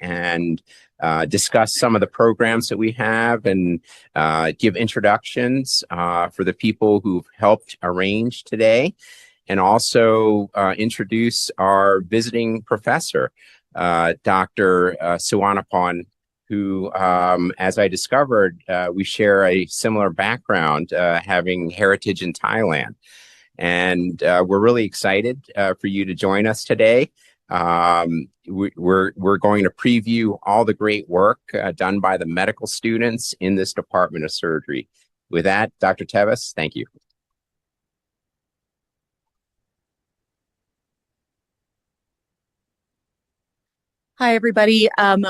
and discuss some of the programs that we have and give introductions for the people who've helped arrange today, and also introduce our visiting professor, Dr. Suwanabol, who, as I discovered, we share a similar background, having heritage in Thailand. And we're really excited for you to join us today. We're going to preview all the great work done by the medical students in this department of surgery. With that, Dr. Tevis, thank you. Hi, everybody.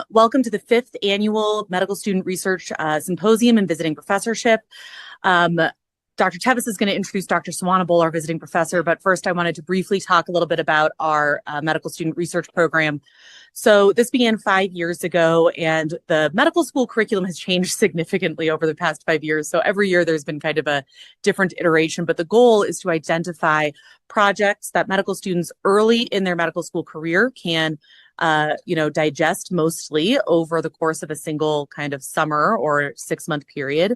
Welcome to the 5th Annual Medical Student Research Symposium and Visiting Professorship. Dr. Tevis is going to introduce Dr. Suwanabol, our visiting professor, but first I wanted to briefly talk a little bit about our medical student research program. So this began 5 years ago, and the medical school curriculum has changed significantly over the past 5 years. So every year there's been kind of a different iteration, but the goal is to identify projects that medical students early in their medical school career can digest mostly over the course of a single kind of summer or 6-month period.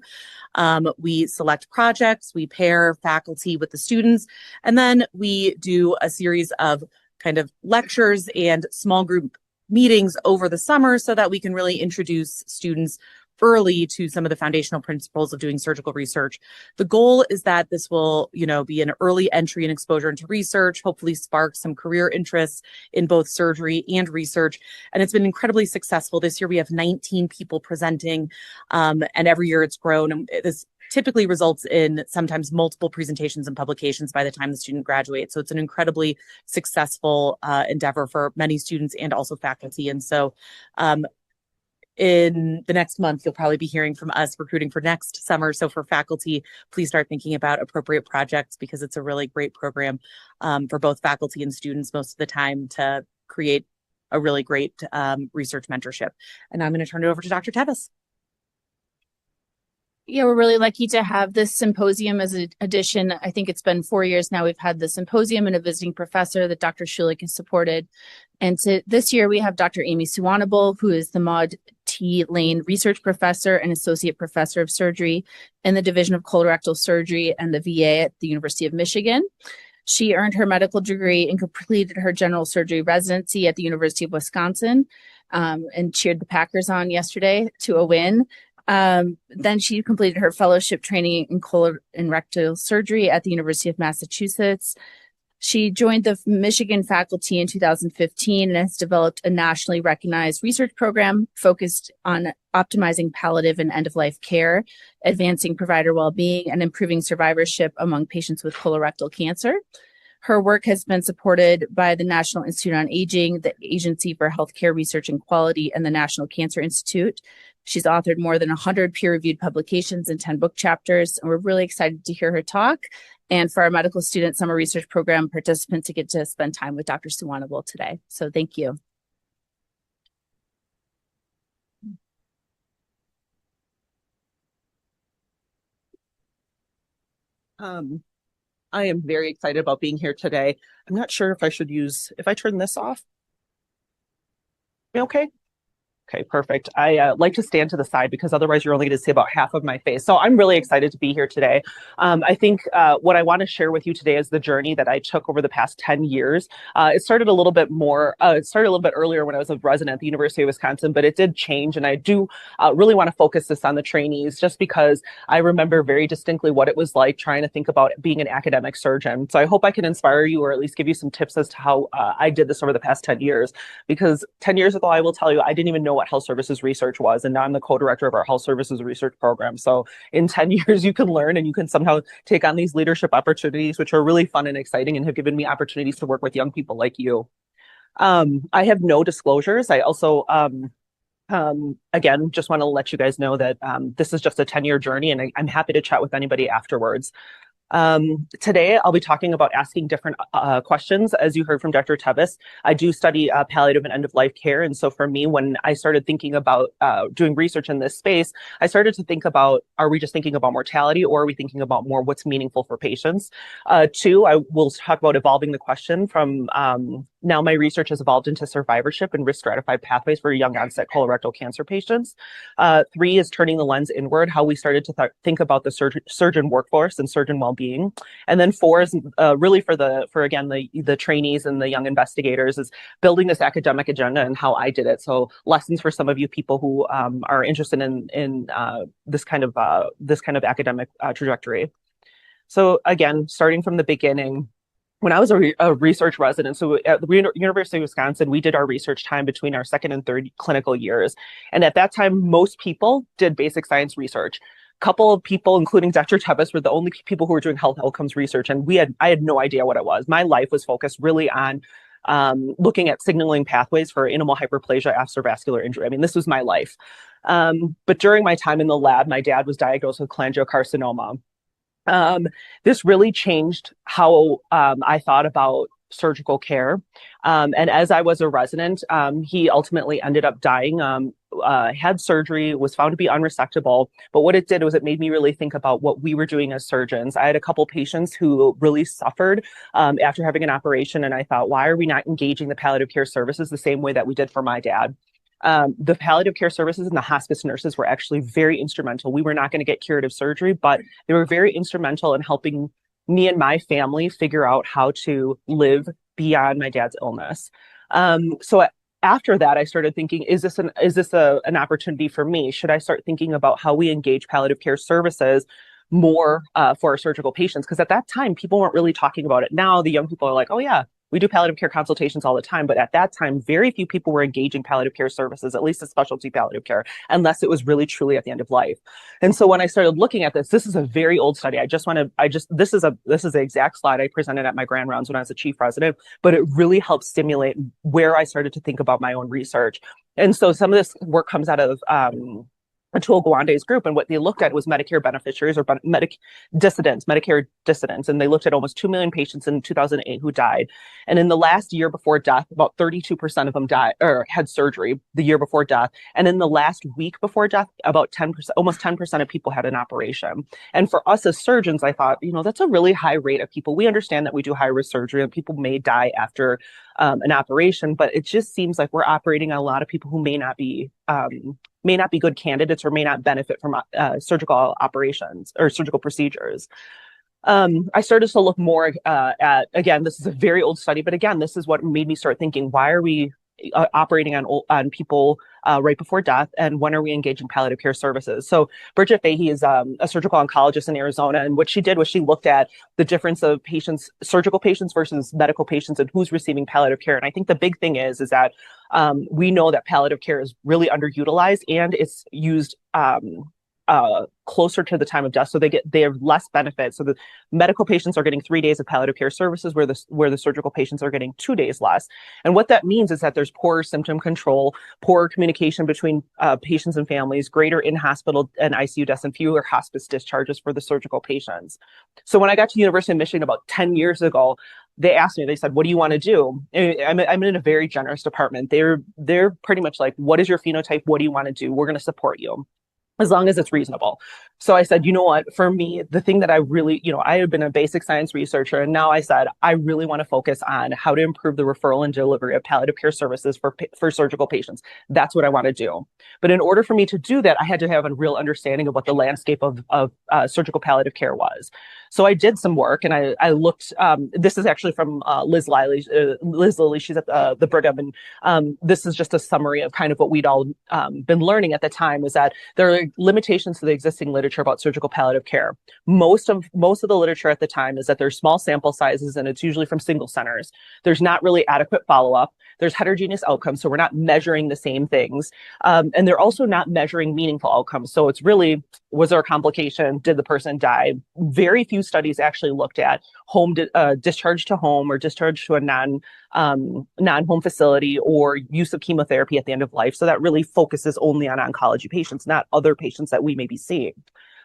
We select projects, we pair faculty with the students, and then we do a series of kind of lectures and small group meetings over the summer so that we can really introduce students early to some of the foundational principles of doing surgical research. The goal is that this will, be an early entry and exposure into research, hopefully spark some career interests in both surgery and research. And it's been incredibly successful. This year we have 19 people presenting, and every year it's grown. And this typically results in sometimes multiple presentations and publications by the time the student graduates. So it's an incredibly successful endeavor for many students and also faculty. And so in the next month, you'll probably be hearing from us recruiting for next summer. So for faculty, please start thinking about appropriate projects because it's a really great program for both faculty and students most of the time to create a really great research mentorship. And I'm going to turn it over to Dr. Tevis. Yeah, we're really lucky to have this symposium as an addition. I think it's been 4 years now we've had the symposium and a visiting professor that Dr. Schulich has supported. And this year we have Dr. Amy Suwanabol, who is the Maud T. Lane Research Professor and Associate Professor of Surgery in the Division of Colorectal Surgery and the VA at the University of Michigan. She earned her medical degree and completed her general surgery residency at the University of Wisconsin, and cheered the Packers on yesterday to a win. Then she completed her fellowship training in colon and rectal surgery at the University of Massachusetts. She joined the Michigan faculty in 2015 and has developed a nationally recognized research program focused on optimizing palliative and end-of-life care, advancing provider well-being, and improving survivorship among patients with colorectal cancer. Her work has been supported by the National Institute on Aging, the Agency for Healthcare Research and Quality, and the National Cancer Institute. She's authored more than 100 peer-reviewed publications and 10 book chapters, and we're really excited to hear her talk. And for our medical student summer research program participants to get to spend time with Dr. Suwanabol today. So thank you. I am very excited about being here today. I'm not sure if I turn this off. Okay. Okay, perfect. I like to stand to the side because otherwise you're only going to see about half of my face. So I'm really excited to be here today. I think what I want to share with you today is the journey that I took over the past 10 years. It started a little bit earlier when I was a resident at the University of Wisconsin, but it did change. And I do really want to focus this on the trainees just because I remember very distinctly what it was like trying to think about being an academic surgeon. So I hope I can inspire you or at least give you some tips as to how I did this over the past 10 years. Because 10 years ago, I will tell you, I didn't even know what health services research was. And now I'm the co-director of our health services research program. So in 10 years, you can learn and you can somehow take on these leadership opportunities, which are really fun and exciting and have given me opportunities to work with young people like you. I have no disclosures. I also, again, just want to let you guys know that this is just a 10-year journey and I'm happy to chat with anybody afterwards. Today, I'll be talking about asking different questions. As you heard from Dr. Tevis, I do study palliative and end-of-life care. And so for me, when I started thinking about doing research in this space, I started to think about, are we just thinking about mortality or are we thinking about more what's meaningful for patients? Two, I will talk about evolving the question from Now my research has evolved into survivorship and risk stratified pathways for young onset colorectal cancer patients. 3 is turning the lens inward, how we started to think about the surgeon workforce and surgeon well-being. And then 4 is really for the trainees and the young investigators, is building this academic agenda and how I did it. So lessons for some of you people who are interested in this kind of academic trajectory. So again, starting from the beginning, when I was a research resident, so at the University of Wisconsin, we did our research time between our second and third clinical years. And at that time, most people did basic science research. A couple of people, including Dr. Tevis, were the only people who were doing health outcomes research. And I had no idea what it was. My life was focused really on looking at signaling pathways for animal hyperplasia after vascular injury. I mean, this was my life. But during my time in the lab, my dad was diagnosed with cholangiocarcinoma. This really changed how I thought about surgical care. And as I was a resident, he ultimately ended up dying, had surgery, was found to be unresectable. But what it did was it made me really think about what we were doing as surgeons. I had a couple patients who really suffered after having an operation. And I thought, why are we not engaging the palliative care services the same way that we did for my dad? The palliative care services and the hospice nurses were actually very instrumental. We were not going to get curative surgery, but they were very instrumental in helping me and my family figure out how to live beyond my dad's illness. So after that, I started thinking, is this an opportunity for me? Should I start thinking about how we engage palliative care services more for our surgical patients? Because at that time, people weren't really talking about it. Now the young people are like, oh yeah, we do palliative care consultations all the time. But at that time, very few people were engaging palliative care services, at least a specialty palliative care, unless it was really truly at the end of life. And so when I started looking at this is a very old study. This is the exact slide I presented at my grand rounds when I was a chief resident, but it really helped stimulate where I started to think about my own research. And so some of this work comes out of Atul Gawande's group, and what they looked at was Medicare beneficiaries or Medicare dissidents, and they looked at almost 2 million patients in 2008 who died. And in the last year before death, about 32% of them died or had surgery the year before death. And in the last week before death, about 10%, almost 10% of people had an operation. And for us as surgeons, I thought, that's a really high rate of people. We understand that we do high risk surgery and people may die after an operation, but it just seems like we're operating on a lot of people who may not be good candidates or may not benefit from surgical operations or surgical procedures. I started to look more at, again, this is a very old study, but again, this is what made me start thinking, why are we operating on people right before death, and when are we engaging palliative care services? So Bridget Fahey is a surgical oncologist in Arizona, and what she did was she looked at the difference of patients, surgical patients versus medical patients, and who's receiving palliative care. And I think the big thing is that we know that palliative care is really underutilized, and it's used closer to the time of death, so they have less benefit. So the medical patients are getting 3 days of palliative care services, where the surgical patients are getting 2 days less. And what that means is that there's poorer symptom control, poorer communication between patients and families, greater in-hospital and ICU deaths, and fewer hospice discharges for the surgical patients. So when I got to University of Michigan about 10 years ago, they asked me, they said, what do you want to do? I'm in a very generous department. They're pretty much like, what is your phenotype? What do you want to do? We're going to support you, as long as it's reasonable. So I said, you know what, for me, the thing that I really, I had been a basic science researcher, and now I said, I really want to focus on how to improve the referral and delivery of palliative care services for surgical patients. That's what I want to do. But in order for me to do that, I had to have a real understanding of what the landscape of surgical palliative care was. So I did some work, and I looked, this is actually from Liz Lilly, she's at the Brigham, and this is just a summary of kind of what we'd all been learning at the time, was that there are limitations to the existing literature about surgical palliative care. Most of the literature at the time is that there's small sample sizes, and it's usually from single centers. There's not really adequate follow-up. There's heterogeneous outcomes, so we're not measuring the same things. And they're also not measuring meaningful outcomes. So it's really, was there a complication? Did the person die? Very few studies actually looked at home discharge to home or discharge to a non-home facility, or use of chemotherapy at the end of life. So that really focuses only on oncology patients, not other patients that we may be seeing.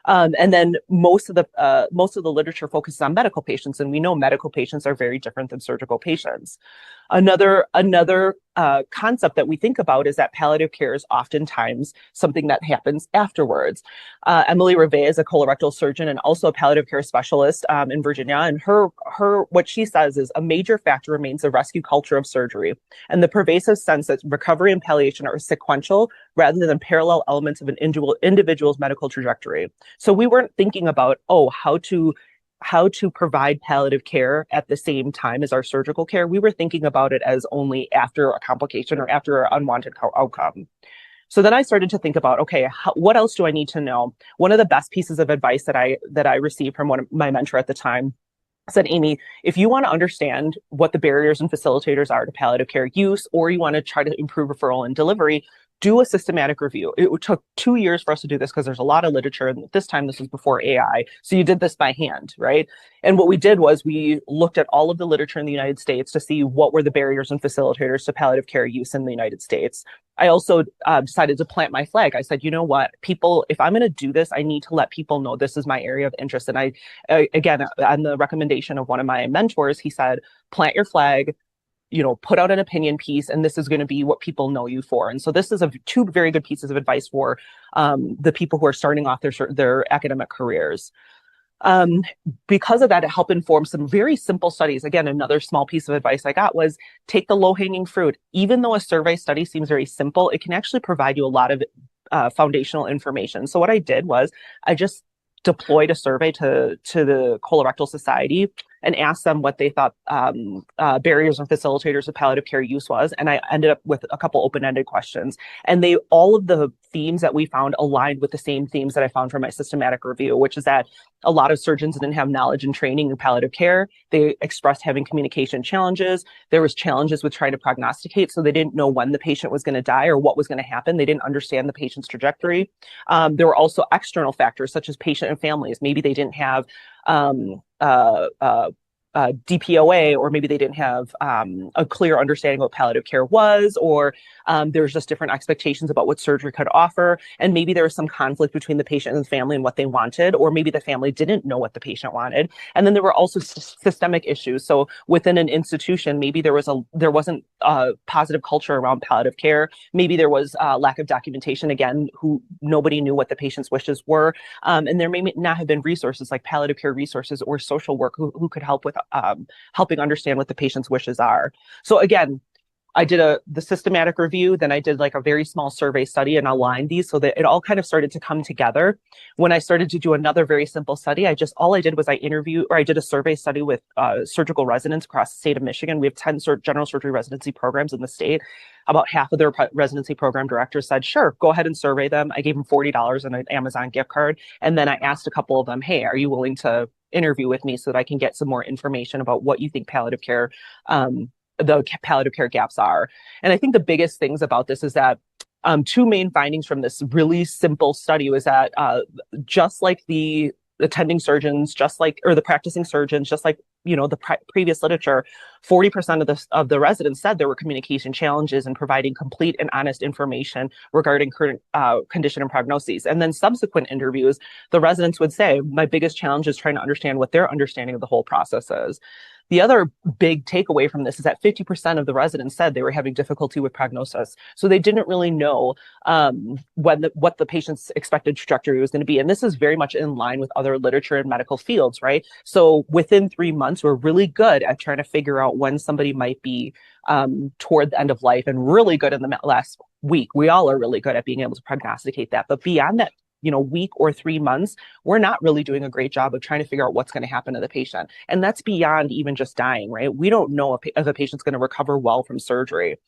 And then most of the literature focuses on medical patients, and we know medical patients are very different than surgical patients. Another concept that we think about is that palliative care is oftentimes something that happens afterwards. Emily Reve is a colorectal surgeon and also a palliative care specialist in Virginia, and her what she says is a major factor remains the rescue culture of surgery and the pervasive sense that recovery and palliation are sequential rather than parallel elements of an individual's medical trajectory. So we weren't thinking about how to provide palliative care at the same time as our surgical care. We were thinking about it as only after a complication or after an unwanted outcome. So then I started to think about, okay, what else do I need to know? One of the best pieces of advice that I received from one of my mentor at the time said, Amy, if you want to understand what the barriers and facilitators are to palliative care use, or you want to try to improve referral and delivery, do a systematic review. It took 2 years for us to do this because there's a lot of literature. And this time, this was before AI. So you did this by hand, right? And what we did was we looked at all of the literature in the United States to see what were the barriers and facilitators to palliative care use in the United States. I also decided to plant my flag. I said, you know what, people, if I'm going to do this, I need to let people know this is my area of interest. And again, on the recommendation of one of my mentors, he said, plant your flag, put out an opinion piece, and this is going to be what people know you for. And so this is two very good pieces of advice for the people who are starting off their academic careers. Because of that, it helped inform some very simple studies. Again, another small piece of advice I got was take the low-hanging fruit. Even though a survey study seems very simple, it can actually provide you a lot of foundational information. So what I did was I just deployed a survey to the Colorectal Society and asked them what they thought barriers and facilitators of palliative care use was. And I ended up with a couple open-ended questions. And all of the themes that we found aligned with the same themes that I found from my systematic review, which is that a lot of surgeons didn't have knowledge and training in palliative care. They expressed having communication challenges. There was challenges with trying to prognosticate. So they didn't know when the patient was going to die or what was going to happen. They didn't understand the patient's trajectory. There were also external factors such as patient and families. Maybe they didn't have DPOA, or maybe they didn't have a clear understanding of what palliative care was, or there's just different expectations about what surgery could offer. And maybe there was some conflict between the patient and the family and what they wanted, or maybe the family didn't know what the patient wanted. And then there were also systemic issues. So within an institution, maybe there wasn't a positive culture around palliative care. Maybe there was lack of documentation, again, nobody knew what the patient's wishes were. And there may not have been resources like palliative care resources or social work who could help with helping understand what the patient's wishes are. So again, I did the systematic review, then I did like a very small survey study and aligned these so that it all kind of started to come together. When I started to do another very simple study, all I did was I did a survey study with surgical residents across the state of Michigan. We have 10 general surgery residency programs in the state. About half of their residency program directors said, sure, go ahead and survey them. I gave them $40 and an Amazon gift card. And then I asked a couple of them, hey, are you willing to interview with me so that I can get some more information about what you think palliative care, the palliative care gaps are. And I think the biggest things about this is that two main findings from this really simple study was that just like the attending surgeons, or the practicing surgeons, just like the previous literature, 40% of the residents said there were communication challenges in providing complete and honest information regarding current condition and prognoses. And then subsequent interviews, the residents would say, my biggest challenge is trying to understand what their understanding of the whole process is. The other big takeaway from this is that 50% of the residents said they were having difficulty with prognosis. So they didn't really know what the patient's expected trajectory was going to be. And this is very much in line with other literature in medical fields, right? So within 3 months, we're really good at trying to figure out when somebody might be toward the end of life, and really good in the last week. We all are really good at being able to prognosticate that. But beyond that, week or 3 months, we're not really doing a great job of trying to figure out what's going to happen to the patient. And that's beyond even just dying, right? We don't know if a patient's going to recover well from surgery.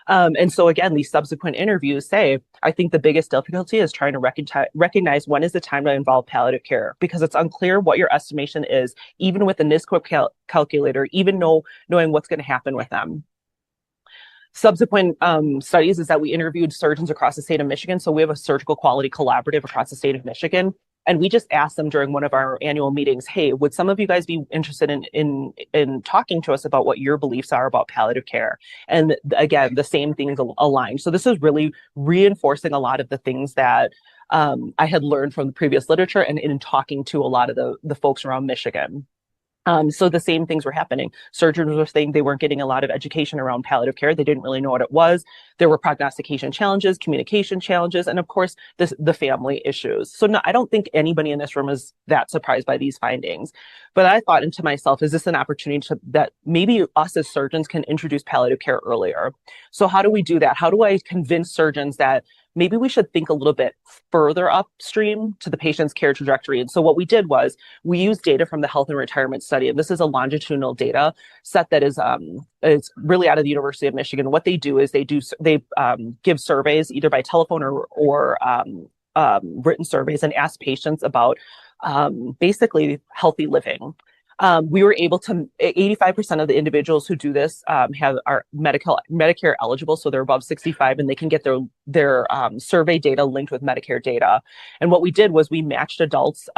And so again, these subsequent interviews say, I think the biggest difficulty is trying to recognize when is the time to involve palliative care, because it's unclear what your estimation is, even with the NSQIP calculator, even knowing what's going to happen with them. Subsequent studies is that we interviewed surgeons across the state of Michigan. So we have a surgical quality collaborative across the state of Michigan. And we just asked them during one of our annual meetings, hey, would some of you guys be interested in talking to us about what your beliefs are about palliative care? And again, the same things aligned. So this is really reinforcing a lot of the things that I had learned from the previous literature and in talking to a lot of the folks around Michigan. So the same things were happening. Surgeons were saying they weren't getting a lot of education around palliative care. They didn't really know what it was. There were prognostication challenges, communication challenges, and of course, the family issues. So no, I don't think anybody in this room is that surprised by these findings. But I thought into myself, is this an opportunity that maybe us as surgeons can introduce palliative care earlier? So how do we do that? How do I convince surgeons that maybe we should think a little bit further upstream to the patient's care trajectory? And so what we did was we used data from the health and retirement study. And this is a longitudinal data set that is it's really out of the University of Michigan. What they do is they give surveys either by telephone or written surveys and ask patients about basically healthy living. We were able to, 85% of the individuals who do this are Medicare eligible, so they're above 65, and they can get their survey data linked with Medicare data. And what we did was we matched adults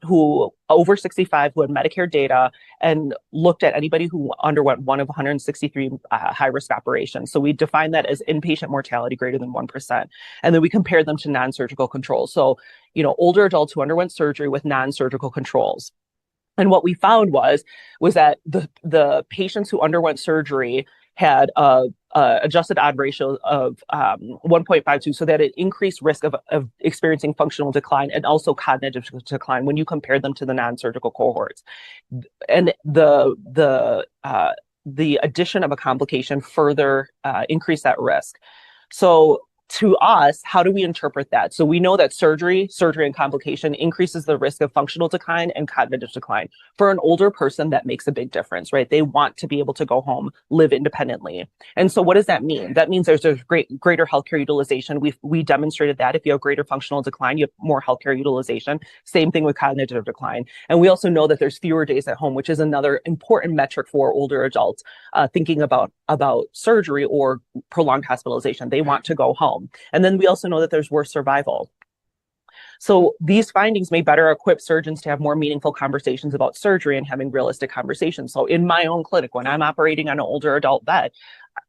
who over 65 who had Medicare data and looked at anybody who underwent one of 163 high-risk operations. So we defined that as inpatient mortality greater than 1%. And then we compared them to non-surgical controls. So, older adults who underwent surgery with non-surgical controls. And what we found was that the patients who underwent surgery had a adjusted odd ratio of 1.52, so that it increased risk of experiencing functional decline and also cognitive decline when you compared them to the non-surgical cohorts. And the addition of a complication further increased that risk. So to us, how do we interpret that? So we know that surgery and complication increases the risk of functional decline and cognitive decline. For an older person, that makes a big difference, right? They want to be able to go home, live independently. And so what does that mean? That means there's a greater healthcare utilization. We demonstrated that if you have greater functional decline, you have more healthcare utilization. Same thing with cognitive decline. And we also know that there's fewer days at home, which is another important metric for older adults thinking about surgery or prolonged hospitalization. They want to go home. And then we also know that there's worse survival. So these findings may better equip surgeons to have more meaningful conversations about surgery and having realistic conversations. So in my own clinic, when I'm operating on an older adult vet,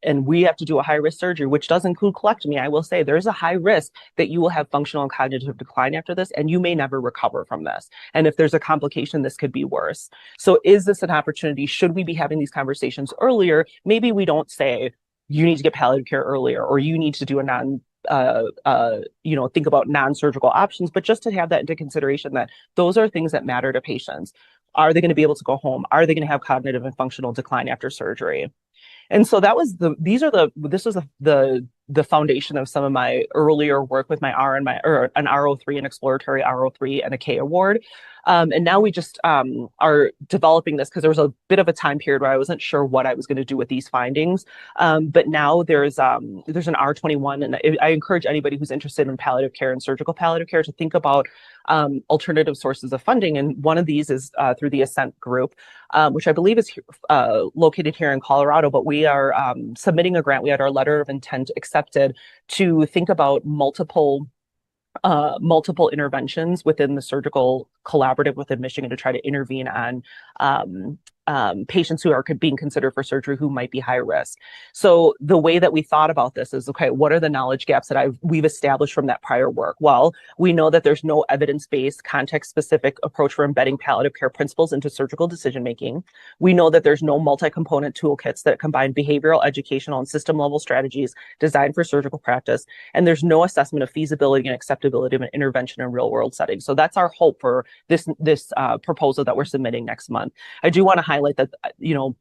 and we have to do a high-risk surgery, which does include colectomy, I will say there's a high risk that you will have functional and cognitive decline after this, and you may never recover from this. And if there's a complication, this could be worse. So is this an opportunity? Should we be having these conversations earlier? Maybe we don't say, you need to get palliative care earlier, or you need to do think about non-surgical options, but just to have that into consideration that those are things that matter to patients. Are they going to be able to go home? Are they going to have cognitive and functional decline after surgery? And so this was the foundation of some of my earlier work with my an RO3, an exploratory RO3 and a K award. And now we just are developing this because there was a bit of a time period where I wasn't sure what I was going to do with these findings. But now there's an R21, and I encourage anybody who's interested in palliative care and surgical palliative care to think about alternative sources of funding. And one of these is through the Ascent group, which I believe is located here in Colorado, but we are submitting a grant. We had our letter of intent accepted to think about multiple interventions within the surgical collaborative within Michigan to try to intervene on patients who are being considered for surgery who might be high risk. So the way that we thought about this is, okay, what are the knowledge gaps that we've established from that prior work? Well, we know that there's no evidence-based, context-specific approach for embedding palliative care principles into surgical decision-making. We know that there's no multi-component toolkits that combine behavioral, educational, and system-level strategies designed for surgical practice. And there's no assessment of feasibility and acceptability of an intervention in real-world settings. So that's our hope for this proposal that we're submitting next month. I do want to highlight that,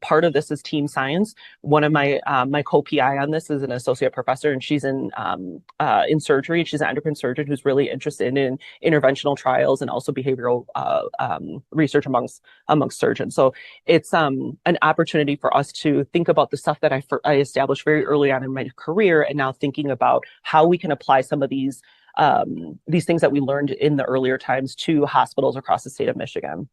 part of this is team science. One of my co-PI on this is an associate professor, and she's in surgery. She's an endocrine surgeon who's really interested in interventional trials and also behavioral research amongst surgeons. So it's an opportunity for us to think about the stuff that I established very early on in my career, and now thinking about how we can apply some of these things that we learned in the earlier times to hospitals across the state of Michigan.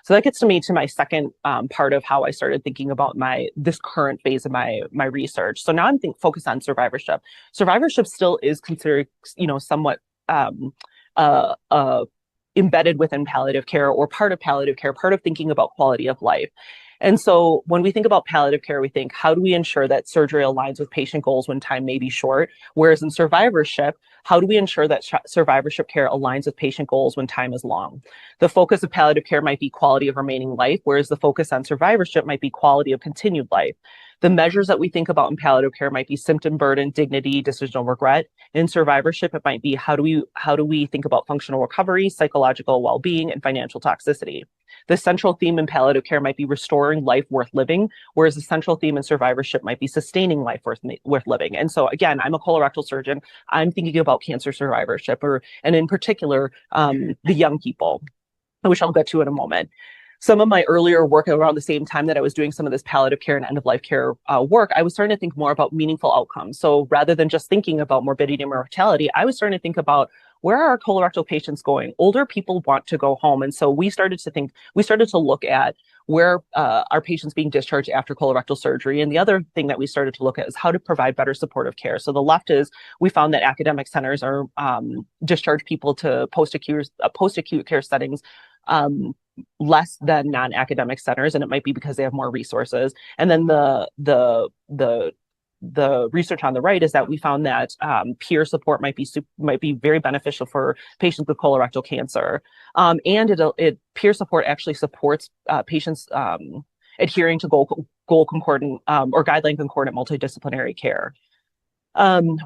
So that gets to my second part of how I started thinking about this current phase of my research. So now I'm focused on survivorship. Survivorship still is considered, somewhat embedded within palliative care, or part of palliative care, part of thinking about quality of life. And so when we think about palliative care, we think, how do we ensure that surgery aligns with patient goals when time may be short? Whereas in survivorship, how do we ensure that survivorship care aligns with patient goals when time is long? The focus of palliative care might be quality of remaining life, whereas the focus on survivorship might be quality of continued life. The measures that we think about in palliative care might be symptom burden, dignity, decisional regret. In survivorship, it might be how do we think about functional recovery, psychological well-being, and financial toxicity. The central theme in palliative care might be restoring life worth living, whereas the central theme in survivorship might be sustaining life worth living. And so again, I'm a colorectal surgeon. I'm thinking about cancer survivorship, and in particular, the young people, which I'll get to in a moment. Some of my earlier work around the same time that I was doing some of this palliative care and end-of-life care work, I was starting to think more about meaningful outcomes. So rather than just thinking about morbidity and mortality, I was starting to think about, where are our colorectal patients going? Older people want to go home. And so we started to look at where are patients being discharged after colorectal surgery. And the other thing that we started to look at is how to provide better supportive care. So the left is, we found that academic centers are discharge people to post-acute care settings less than non-academic centers, and it might be because they have more resources. And then the research on the right is that we found that peer support might be very beneficial for patients with colorectal cancer, and peer support actually supports patients adhering to goal concordant or guideline concordant multidisciplinary care.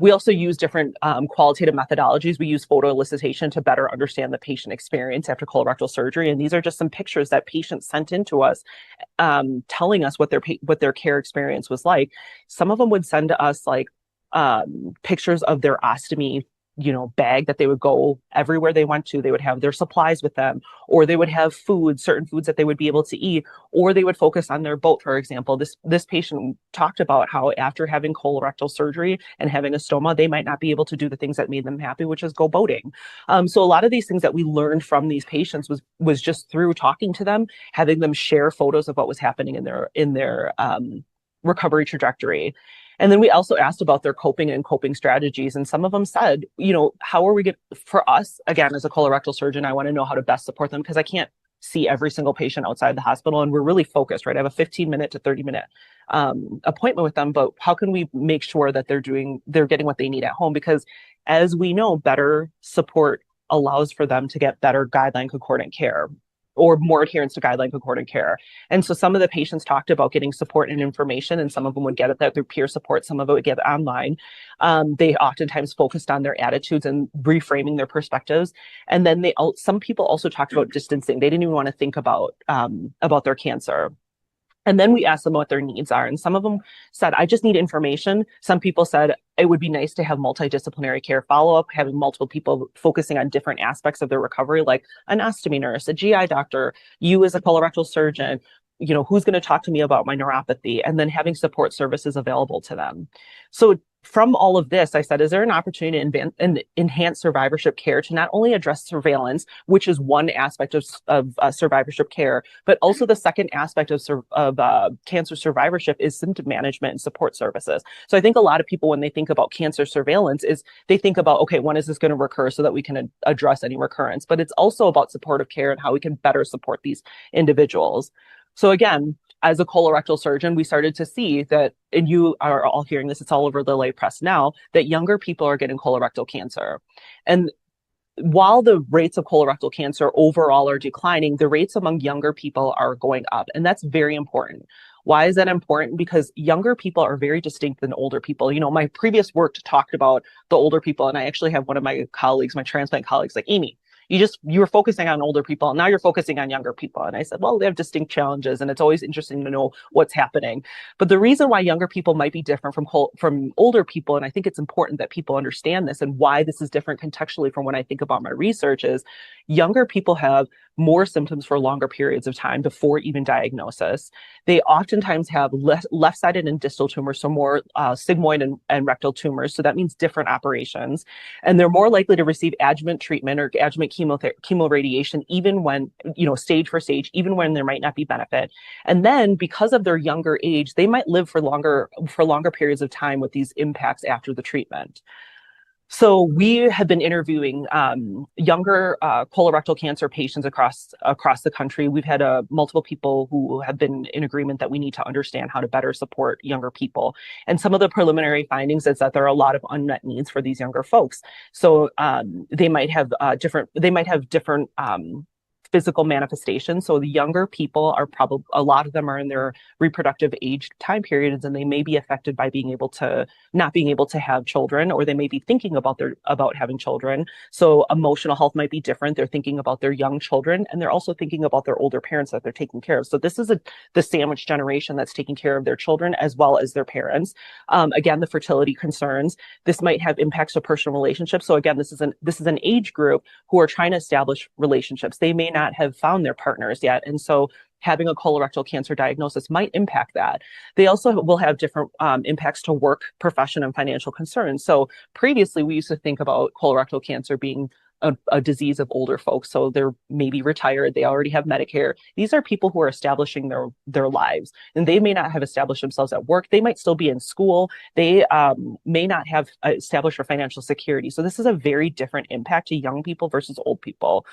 We also use different qualitative methodologies. We use photo elicitation to better understand the patient experience after colorectal surgery. And these are just some pictures that patients sent in to us, telling us what their care experience was like. Some of them would send to us like pictures of their ostomy bag that they would go everywhere they went to. They would have their supplies with them, or they would have certain foods that they would be able to eat, or they would focus on their boat, for example. This patient talked about how after having colorectal surgery and having a stoma, they might not be able to do the things that made them happy, which is go boating. So a lot of these things that we learned from these patients was just through talking to them, having them share photos of what was happening in their recovery trajectory. And then we also asked about their coping strategies. And some of them said, how are we for us, again, as a colorectal surgeon, I want to know how to best support them, because I can't see every single patient outside the hospital. And we're really focused, right? I have a 15-minute to 30-minute appointment with them, but how can we make sure that they're getting what they need at home? Because as we know, better support allows for them to get better guideline concordant care, or more adherence to guideline concordant care. And so some of the patients talked about getting support and information, and some of them would get it through peer support, some of it would get online. They oftentimes focused on their attitudes and reframing their perspectives. And then some people also talked about distancing. They didn't even want to think about their cancer. And then we asked them what their needs are. And some of them said, I just need information. Some people said, it would be nice to have multidisciplinary care follow-up, having multiple people focusing on different aspects of their recovery, like an ostomy nurse, a GI doctor, you as a colorectal surgeon, who's going to talk to me about my neuropathy, and then having support services available to them. So from all of this, I said, is there an opportunity to enhance survivorship care to not only address surveillance, which is one aspect of survivorship care, but also the second aspect of cancer survivorship is symptom management and support services. So I think a lot of people, when they think about cancer surveillance, they think about, okay, when is this going to recur so that we can address any recurrence? But it's also about supportive care and how we can better support these individuals. So again, as a colorectal surgeon, we started to see that, and you are all hearing this, it's all over the lay press now, that younger people are getting colorectal cancer. And while the rates of colorectal cancer overall are declining, the rates among younger people are going up. And that's very important. Why is that important? Because younger people are very distinct than older people. My previous work talked about the older people, and I actually have one of my colleagues, my transplant colleagues, like, Amy, you were focusing on older people, and now you're focusing on younger people. And I said, well, they have distinct challenges, and it's always interesting to know what's happening. But the reason why younger people might be different from older people, and I think it's important that people understand this and why this is different contextually from when I think about my research, is younger people have more symptoms for longer periods of time before even diagnosis. They oftentimes have left-sided and distal tumors, so more sigmoid and rectal tumors. So that means different operations. And they're more likely to receive adjuvant treatment or adjuvant chemoradiation, even when, stage for stage, even when there might not be benefit. And then because of their younger age, they might live for longer periods of time with these impacts after the treatment. So we have been interviewing younger colorectal cancer patients across the country. We've had multiple people who have been in agreement that we need to understand how to better support younger people. And some of the preliminary findings is that there are a lot of unmet needs for these younger folks. So they might have different physical manifestations. So the younger people are probably, a lot of them are in their reproductive age time periods, and they may be affected by not being able to have children, or they may be thinking about having children. So emotional health might be different. They're thinking about their young children, and they're also thinking about their older parents that they're taking care of. So this is the sandwich generation that's taking care of their children as well as their parents. Again, the fertility concerns. This might have impacts to personal relationships. So again, this is an age group who are trying to establish relationships. They may not have found their partners yet, and so having a colorectal cancer diagnosis might impact that. They also will have different impacts to work, profession, and financial concerns. So previously, we used to think about colorectal cancer being a disease of older folks. So they're maybe retired, they already have Medicare. These are people who are establishing their lives, and they may not have established themselves at work. They might still be in school. They may not have established their financial security. So this is a very different impact to young people versus old people.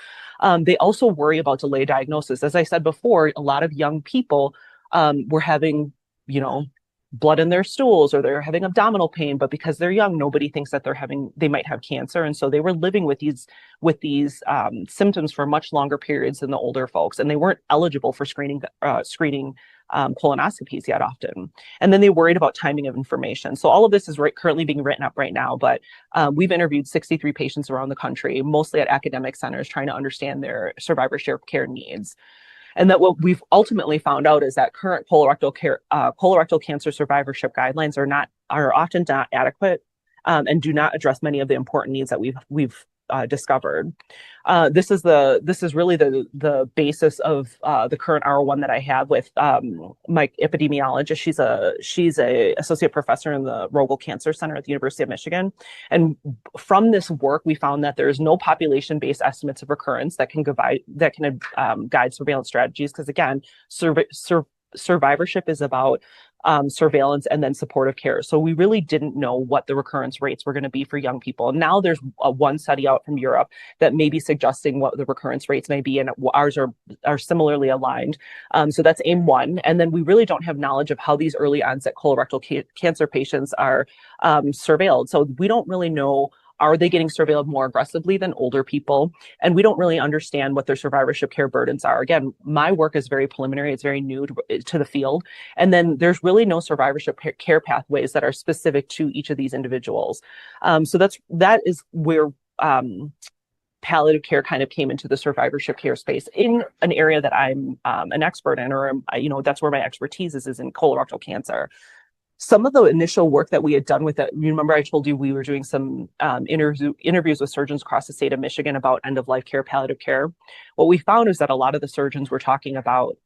They also worry about delayed diagnosis. As I said before, a lot of young people were having, blood in their stools, or they're having abdominal pain, but because they're young, nobody thinks that they might have cancer. And so they were living with these symptoms for much longer periods than the older folks, and they weren't eligible for screening colonoscopies yet often. And then they worried about timing of information. So all of this is currently being written up right now, but we've interviewed 63 patients around the country, mostly at academic centers, trying to understand their survivorship care needs. And that what we've ultimately found out is that current colorectal cancer survivorship guidelines are often not adequate and do not address many of the important needs that we've discovered. This is really the basis of the current R01 that I have with my epidemiologist. She's a associate professor in the Rogel Cancer Center at the University of Michigan. And from this work, we found that there's no population-based estimates of recurrence that can guide surveillance strategies. Because again, survivorship is about surveillance and then supportive care. So we really didn't know what the recurrence rates were going to be for young people. Now there's one study out from Europe that may be suggesting what the recurrence rates may be, and ours are similarly aligned. So that's aim one. And then we really don't have knowledge of how these early onset colorectal cancer patients are surveilled. So we don't really know, are they getting surveilled more aggressively than older people? And we don't really understand what their survivorship care burdens are. Again, my work is very preliminary. It's very new to the field. And then there's really no survivorship care pathways that are specific to each of these individuals. So that is where palliative care kind of came into the survivorship care space in an area that I'm an expert in, or that's where my expertise is in colorectal cancer. Some of the initial work that we had done with it, you remember I told you we were doing some interviews with surgeons across the state of Michigan about end-of-life care, palliative care. What we found is that a lot of the surgeons were talking about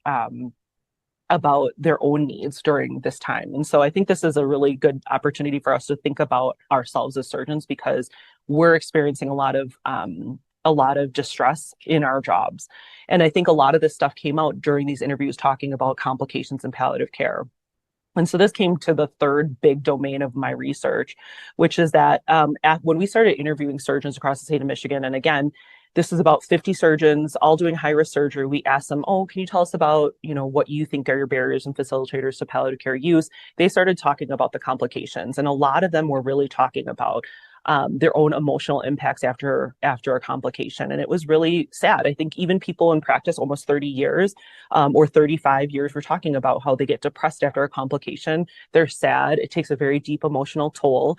their own needs during this time. And so I think this is a really good opportunity for us to think about ourselves as surgeons, because we're experiencing a lot of distress in our jobs. And I think a lot of this stuff came out during these interviews talking about complications in palliative care. And so this came to the third big domain of my research, which is that when we started interviewing surgeons across the state of Michigan, and again, this is about 50 surgeons all doing high-risk surgery. We asked them, can you tell us about, what you think are your barriers and facilitators to palliative care use? They started talking about the complications, and a lot of them were really talking about their own emotional impacts after a complication. And it was really sad. I think even people in practice almost 30 years or 35 years were talking about how they get depressed after a complication. They're sad. It takes a very deep emotional toll.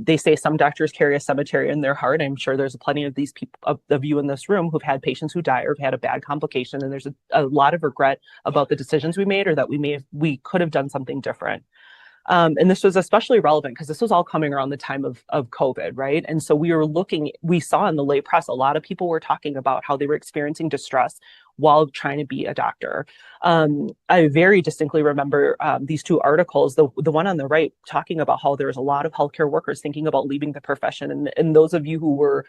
They say some doctors carry a cemetery in their heart. I'm sure there's plenty of these people of you in this room who've had patients who die or have had a bad complication. And there's a lot of regret about the decisions we made, or that we could have done something different. And this was especially relevant because this was all coming around the time of COVID, right? And so we saw in the lay press, a lot of people were talking about how they were experiencing distress while trying to be a doctor. I very distinctly remember these two articles, the one on the right talking about how there was a lot of healthcare workers thinking about leaving the profession. And those of you who were,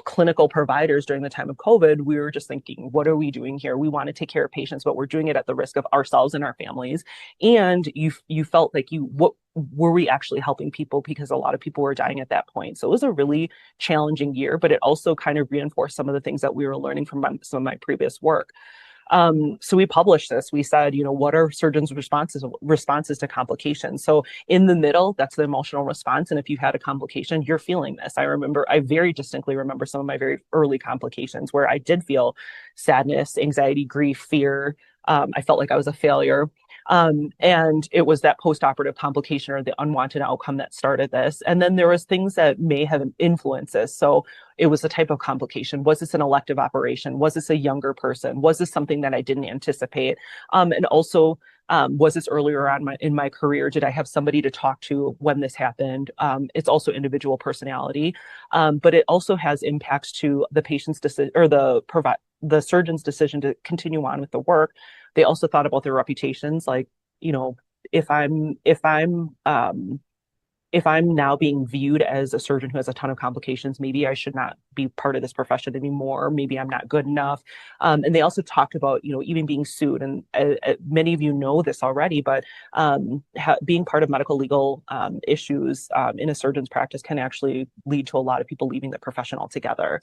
clinical providers during the time of COVID, we were just thinking, what are we doing here? We want to take care of patients, but we're doing it at the risk of ourselves and our families. And you felt like what were we actually helping people, because a lot of people were dying at that point. So it was a really challenging year, but it also kind of reinforced some of the things that we were learning from some of my previous work. So we published this. We said, what are surgeons' responses to complications? So in the middle, that's the emotional response. And if you had a complication, you're feeling this. I very distinctly remember some of my very early complications where I did feel sadness, anxiety, grief, fear. I felt like I was a failure. And it was that post-operative complication or the unwanted outcome that started this. And then there was things that may have influenced this. So it was the type of complication. Was this an elective operation? Was this a younger person? Was this something that I didn't anticipate? And also, was this earlier on in my career? Did I have somebody to talk to when this happened? It's also individual personality, but it also has impacts to the patient's decision or the surgeon's decision to continue on with the work. They also thought about their reputations, like, if I'm now being viewed as a surgeon who has a ton of complications, maybe I should not be part of this profession anymore. Maybe I'm not good enough. And they also talked about, even being sued. And many of you know this already, but being part of medical legal issues in a surgeon's practice can actually lead to a lot of people leaving the profession altogether.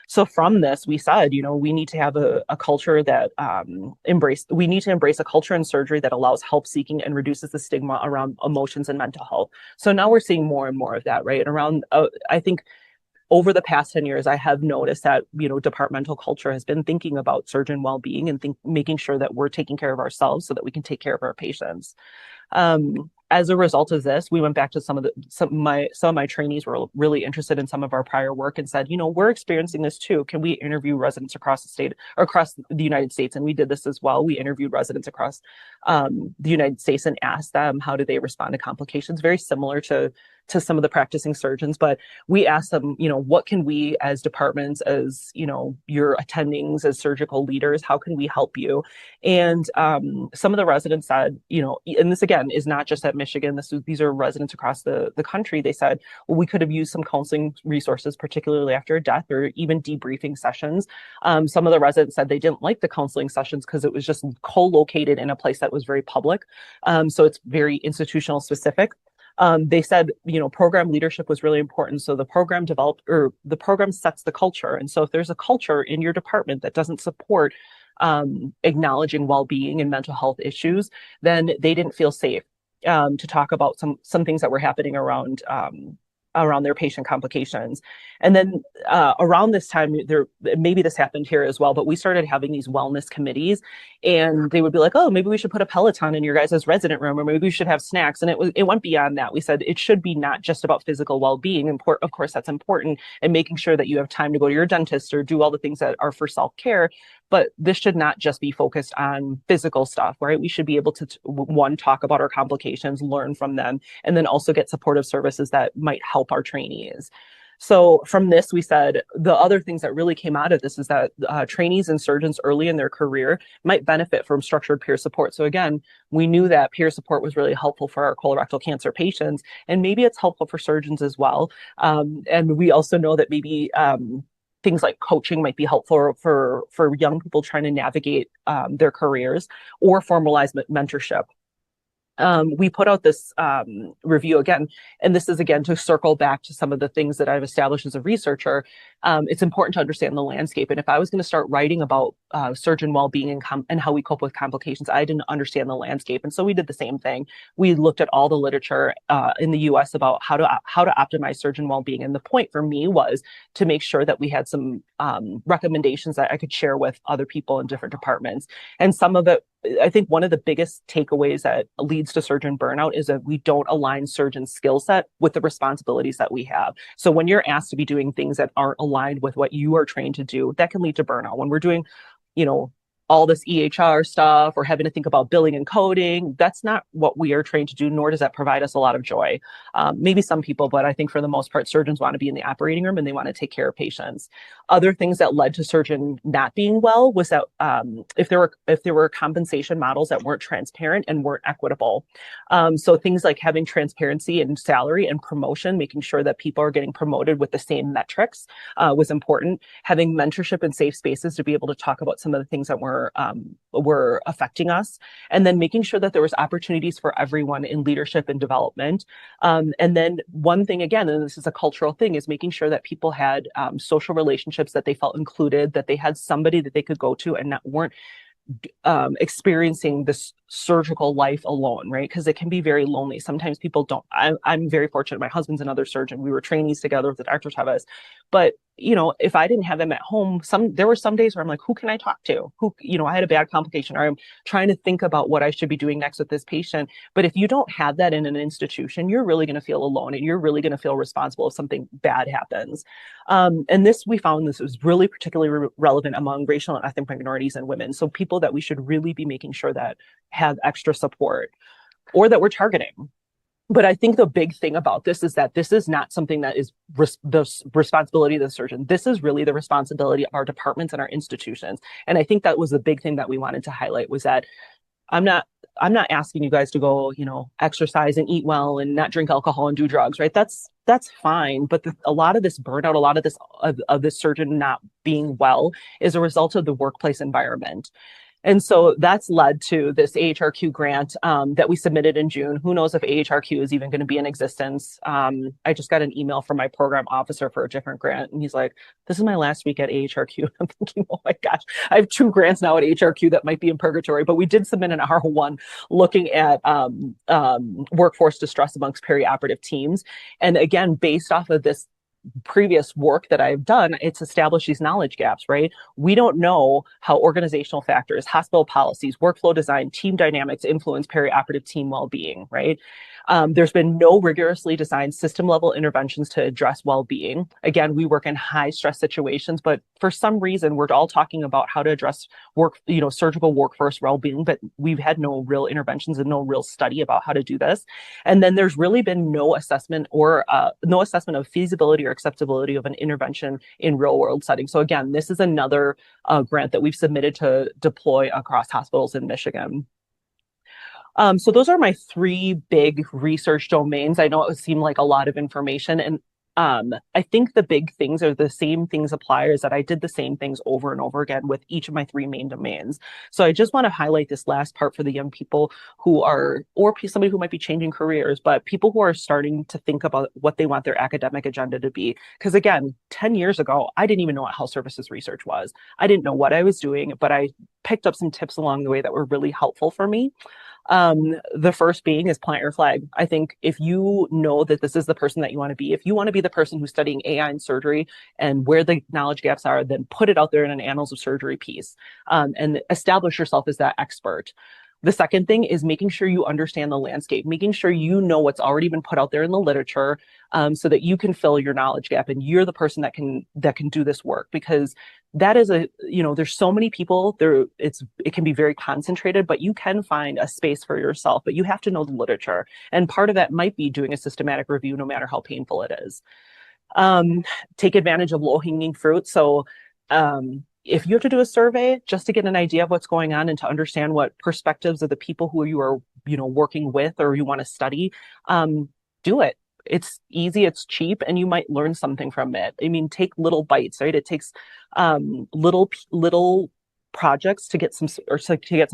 So from this, we said, we need to have a culture that we need to embrace a culture in surgery that allows help seeking and reduces the stigma around emotions and mental health. So now we're seeing more and more of that, right? Around, I think over the past 10 years, I have noticed that, departmental culture has been thinking about surgeon well-being and making sure that we're taking care of ourselves so that we can take care of our patients. As a result of this, we went back to some of my trainees were really interested in some of our prior work and said, we're experiencing this too. Can we interview residents across the state or across the United States? And we did this as well. We interviewed residents across the United States and asked them, how do they respond to complications? Very similar to some of the practicing surgeons, but we asked them, what can we as departments, as, your attendings, as surgical leaders, how can we help you? And some of the residents said, and this again is not just at Michigan, these are residents across the country. They said, well, we could have used some counseling resources, particularly after a death, or even debriefing sessions. Some of the residents said they didn't like the counseling sessions because it was just co-located in a place that was very public. So it's very institutional specific. They said, program leadership was really important. So the program sets the culture. And so if there's a culture in your department that doesn't support acknowledging well-being and mental health issues, then they didn't feel safe to talk about some things that were happening around their patient complications. And then around this time, maybe this happened here as well, but we started having these wellness committees, and they would be like, oh, maybe we should put a Peloton in your guys' resident room, or maybe we should have snacks. And it went beyond that. We said it should be not just about physical well-being. Of course, that's important, and making sure that you have time to go to your dentist or do all the things that are for self-care. But this should not just be focused on physical stuff, right? We should be able to, one, talk about our complications, learn from them, and then also get supportive services that might help our trainees. So from this, we said the other things that really came out of this is that trainees and surgeons early in their career might benefit from structured peer support. So again, we knew that peer support was really helpful for our colorectal cancer patients, and maybe it's helpful for surgeons as well. And we also know that maybe things like coaching might be helpful for young people trying to navigate their careers, or formalized mentorship. We put out this review again, and this is again to circle back to some of the things that I've established as a researcher. It's important to understand the landscape. And if I was going to start writing about surgeon well-being and how we cope with complications, I didn't understand the landscape. And so we did the same thing. We looked at all the literature in the US about how to optimize surgeon well-being. And the point for me was to make sure that we had some recommendations that I could share with other people in different departments. And some of it, I think one of the biggest takeaways that leads to surgeon burnout is that we don't align surgeon skill set with the responsibilities that we have. So when you're asked to be doing things that aren't aligned with what you are trained to do, that can lead to burnout. When we're doing, all this EHR stuff or having to think about billing and coding. That's not what we are trained to do, nor does that provide us a lot of joy. Maybe some people, but I think for the most part, surgeons want to be in the operating room and they want to take care of patients. Other things that led to surgeon not being well was that if there were compensation models that weren't transparent and weren't equitable. So things like having transparency in salary and promotion, making sure that people are getting promoted with the same metrics was important. Having mentorship and safe spaces to be able to talk about some of the things that were affecting us, and then making sure that there was opportunities for everyone in leadership and development. And then one thing again, and this is a cultural thing, is making sure that people had social relationships, that they felt included, that they had somebody that they could go to and weren't experiencing this surgical life alone, right? Because it can be very lonely. Sometimes people don't. I'm very fortunate. My husband's another surgeon. We were trainees together with Dr. Teves. But if I didn't have him at home, there were some days where I'm like, who can I talk to? I had a bad complication, or I'm trying to think about what I should be doing next with this patient. But if you don't have that in an institution, you're really going to feel alone, and you're really going to feel responsible if something bad happens. And we found this was really particularly relevant among racial and ethnic minorities and women. So people that we should really be making sure that have extra support, or that we're targeting. But I think the big thing about this is that this is not something that is the responsibility of the surgeon. This is really the responsibility of our departments and our institutions. And I think that was the big thing that we wanted to highlight, was that I'm not asking you guys to go, exercise and eat well and not drink alcohol and do drugs, right? That's fine. But a lot of this burnout, a lot of this surgeon not being well is a result of the workplace environment. And so that's led to this AHRQ grant that we submitted in June. Who knows if AHRQ is even going to be in existence? I just got an email from my program officer for a different grant, and he's like, this is my last week at AHRQ. I'm thinking, oh my gosh, I have 2 grants now at AHRQ that might be in purgatory. But we did submit an R1 looking at workforce distress amongst perioperative teams. And again, based off of this previous work that I've done, it's established these knowledge gaps, right? We don't know how organizational factors, hospital policies, workflow design, team dynamics influence perioperative team well-being, right? There's been no rigorously designed system level interventions to address well-being. Again, we work in high stress situations, but for some reason, we're all talking about how to address surgical workforce well-being, but we've had no real interventions and no real study about how to do this. And then there's really been no assessment of feasibility or acceptability of an intervention in real world settings. So again, this is another grant that we've submitted to deploy across hospitals in Michigan. So those are my 3 big research domains. I know it would seem like a lot of information, and I think the big things are the same things apply, is that I did the same things over and over again with each of my 3 main domains. So I just want to highlight this last part for the young people who are, or somebody who might be changing careers, but people who are starting to think about what they want their academic agenda to be. Because again, 10 years ago, I didn't even know what health services research was. I didn't know what I was doing, but I picked up some tips along the way that were really helpful for me. The first being is plant your flag. I think if you know that this is the person that you want to be, if you want to be the person who's studying AI in surgery and where the knowledge gaps are, then put it out there in an annals of surgery piece, and establish yourself as that expert. The second thing is making sure you understand the landscape, making sure you know what's already been put out there in the literature, so that you can fill your knowledge gap and you're the person that can do this work. Because that is there's so many people there. It can be very concentrated, but you can find a space for yourself, but you have to know the literature. And part of that might be doing a systematic review, no matter how painful it is. Take advantage of low-hanging fruit. So, if you have to do a survey just to get an idea of what's going on and to understand what perspectives of the people who you are, working with or you want to study, do it. It's easy, it's cheap, and you might learn something from it. I mean, take little bites, right? It takes little projects to get some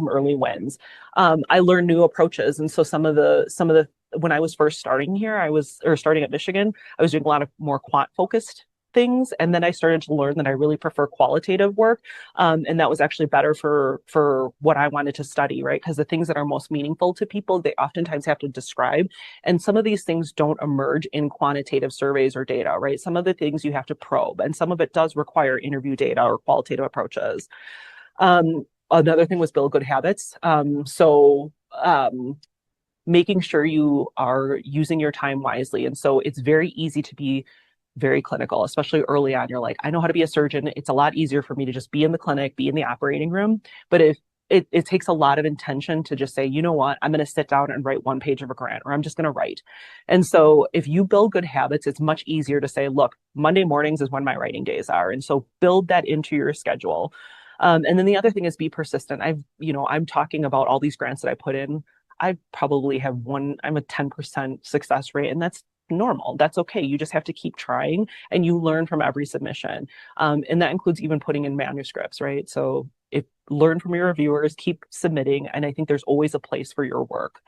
early wins. I learned new approaches, and so some of the when I was first starting here, starting at Michigan, I was doing a lot of more quant focused things, and then I started to learn that I really prefer qualitative work, and that was actually better for what I wanted to study, right? Because the things that are most meaningful to people, they oftentimes have to describe, and some of these things don't emerge in quantitative surveys or data, right? Some of the things you have to probe, and some of it does require interview data or qualitative approaches. Another thing was build good habits. Making sure you are using your time wisely, and so it's very easy to be very clinical, especially early on. You're like, I know how to be a surgeon. It's a lot easier for me to just be in the clinic, be in the operating room. But if it takes a lot of intention to just say, you know what, I'm going to sit down and write 1 page of a grant, or I'm just going to write. And so if you build good habits, it's much easier to say, look, Monday mornings is when my writing days are. And so build that into your schedule. And then the other thing is be persistent. I'm talking about all these grants that I put in. I probably have I'm a 10% success rate, and that's normal. That's okay. You just have to keep trying, and you learn from every submission. And that includes even putting in manuscripts, right? So learn from your reviewers, keep submitting, and I think there's always a place for your work.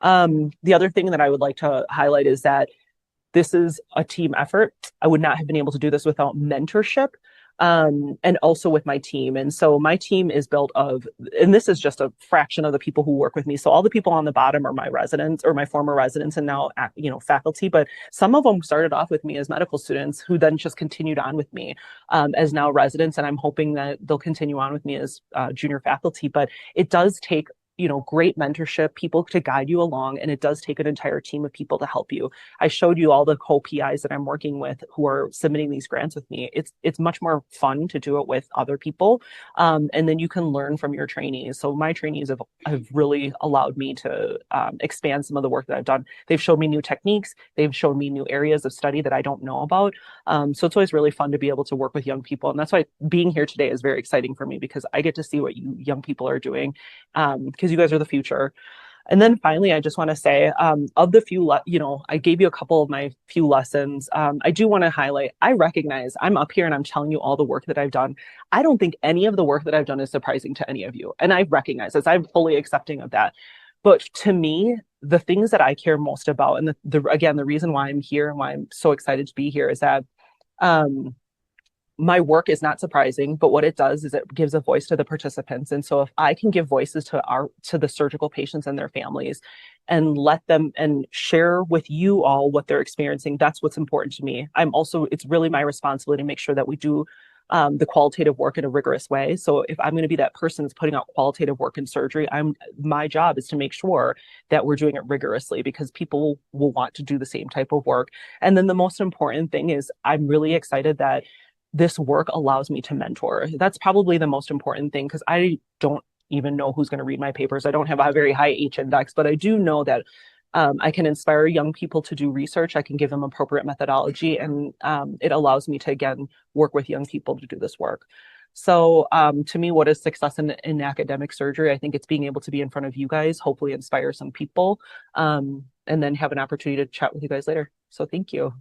The other thing that I would like to highlight is that this is a team effort. I would not have been able to do this without mentorship. And also with my team. And so my team is built of, and this is just a fraction of the people who work with me. So all the people on the bottom are my residents or my former residents and now, faculty, but some of them started off with me as medical students who then just continued on with me as now residents. And I'm hoping that they'll continue on with me as junior faculty, but it does take great mentorship, people to guide you along. And it does take an entire team of people to help you. I showed you all the co-PIs that I'm working with who are submitting these grants with me. It's much more fun to do it with other people. And then you can learn from your trainees. So my trainees have really allowed me to expand some of the work that I've done. They've showed me new techniques. They've shown me new areas of study that I don't know about. So it's always really fun to be able to work with young people. And that's why being here today is very exciting for me, because I get to see what you young people are doing. Because you guys are the future. And then finally, I just want to say, of the few, I gave you a couple of my few lessons. I do want to highlight, I recognize I'm up here and I'm telling you all the work that I've done. I don't think any of the work that I've done is surprising to any of you. And I recognize this. I'm fully accepting of that. But to me, the things that I care most about, and the reason why I'm here and why I'm so excited to be here is that my work is not surprising, but what it does is it gives a voice to the participants. And so if I can give voices to the surgical patients and their families and let them and share with you all what they're experiencing, that's what's important to me. It's really my responsibility to make sure that we do the qualitative work in a rigorous way. So if I'm going to be that person that's putting out qualitative work in surgery, my job is to make sure that we're doing it rigorously, because people will want to do the same type of work. And then the most important thing is I'm really excited that this work allows me to mentor. That's probably the most important thing, because I don't even know who's going to read my papers. I don't have a very high H index, but I do know that I can inspire young people to do research. I can give them appropriate methodology, and it allows me to, again, work with young people to do this work. So to me, what is success in academic surgery? I think it's being able to be in front of you guys, hopefully inspire some people, and then have an opportunity to chat with you guys later. So thank you.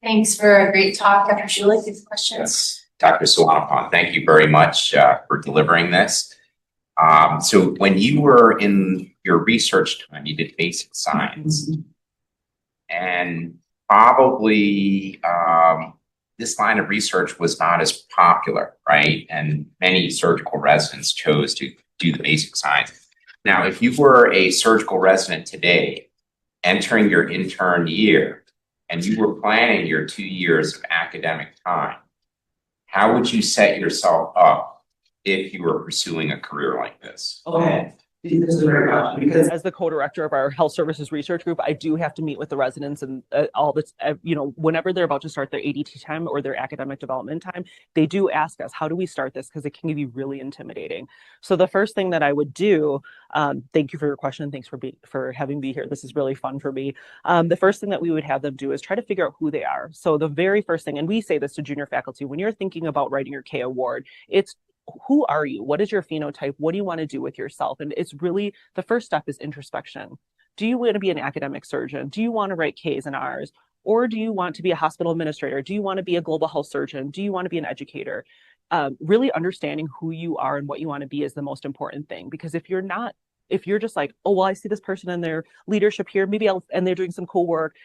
Thanks for a great talk, Dr. Schulich. These questions. Yes. Dr. Suwanabol, thank you very much for delivering this. So when you were in your research time, you did basic science. And probably this line of research was not as popular, right? And many surgical residents chose to do the basic science. Now, if you were a surgical resident today, entering your intern year, and you were planning your 2 years of academic time, how would you set yourself up if you were pursuing a career like this? Okay. This is a great question, because as the co-director of our health services research group, I do have to meet with the residents and all this, whenever they're about to start their ADT time or their academic development time, they do ask us, how do we start this? Because it can be really intimidating. So the first thing that I would do, thank you for your question. Thanks for having me here. This is really fun for me. The first thing that we would have them do is try to figure out who they are. So the very first thing, and we say this to junior faculty, when you're thinking about writing your K award, it's who are you? What is your phenotype? What do you want to do with yourself? And it's really, the first step is introspection. Do you want to be an academic surgeon? Do you want to write Ks and Rs? Or do you want to be a hospital administrator? Do you want to be a global health surgeon? Do you want to be an educator? Really understanding who you are and what you want to be is the most important thing. Because if you're just like, oh, well, I see this person in their leadership here, and they're doing some cool work,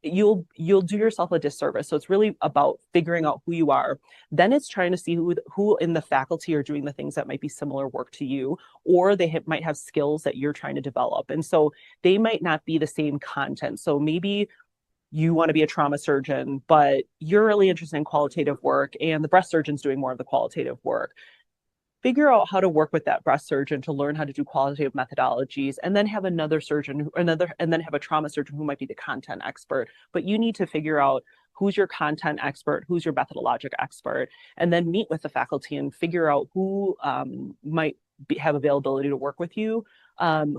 you'll do yourself a disservice. So it's really about figuring out who you are. Then it's trying to see who in the faculty are doing the things that might be similar work to you, or they might have skills that you're trying to develop. And so they might not be the same content. So maybe you want to be a trauma surgeon, but you're really interested in qualitative work, and the breast surgeon's doing more of the qualitative work. figure out how to work with that breast surgeon to learn how to do qualitative methodologies, and then have another surgeon, and then have a trauma surgeon who might be the content expert. But you need to figure out who's your content expert, who's your methodologic expert, and then meet with the faculty and figure out who might have availability to work with you,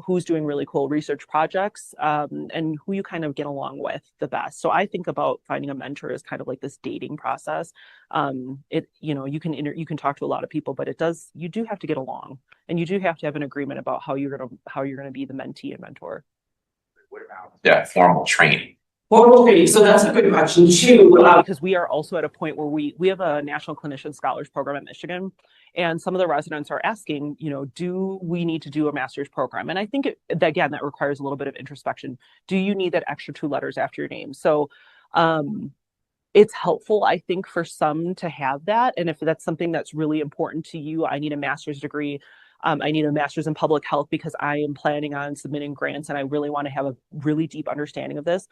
who's doing really cool research projects, and who you kind of get along with the best. So I think about finding a mentor as kind of like this dating process. You can talk to a lot of people, but you do have to get along, and you do have to have an agreement about how you're gonna be the mentee and mentor. What about formal training? Well, okay, so that's a good question too. Because we are also at a point where we have a National Clinician Scholars Program at Michigan, and some of the residents are asking, do we need to do a master's program? And I think that requires a little bit of introspection. Do you need that extra 2 letters after your name? So it's helpful, I think, for some to have that. And if that's something that's really important to you, I need a master's degree. I need a master's in public health because I am planning on submitting grants and I really want to have a really deep understanding of this.